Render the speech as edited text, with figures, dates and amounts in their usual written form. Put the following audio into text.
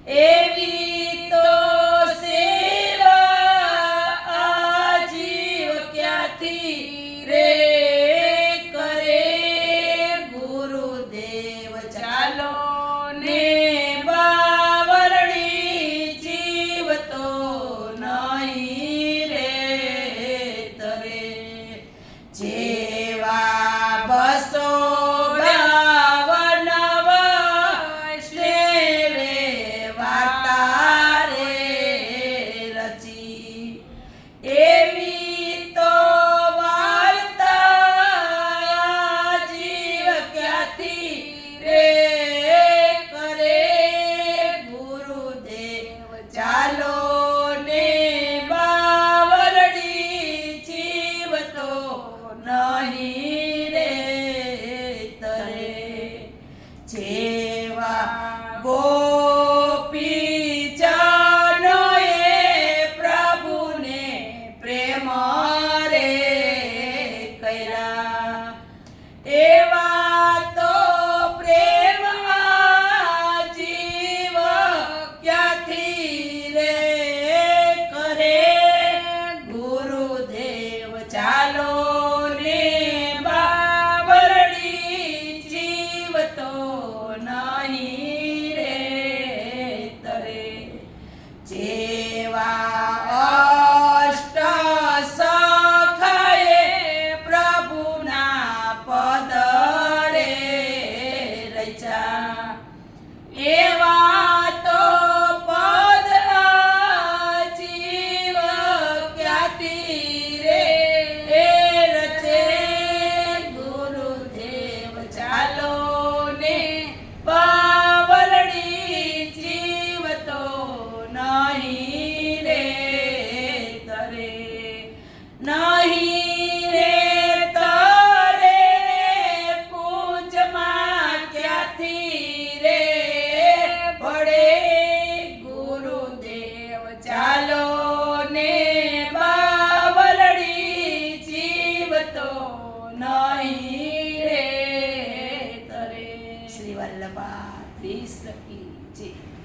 એવી તો સેવા આ જીવ ક્યાંથી રે કરે ગુરુદેવ ચાલો ને બાવરણી જીવ તો નહીં રે તરે જેવા બસો નહીં રે તરે જેવા ગોપીજનોએ પ્રભુને પ્રેમ રે કર્યા એવા તો પ્રેમ આ જીવ ક્યાંથી રે કરે ગુરુદેવ ચાલો જેવા અષ્ટ સખાએ પ્રભુના પદ રે રચ્યા એવા તો પદ જીવ ક્યાંથી રે રચે ગુરુદેવ ચાલો ને બાવરણી જીવ તો નહીં રે તરે નહીં રે તરે કુંજમાં ક્યાંથી રે પડે ગુરુદેવ ચાલો ને બાવરણી જીવ તો નહીં રે તરે શ્રી વલ્લભા ત્રિસખી જી।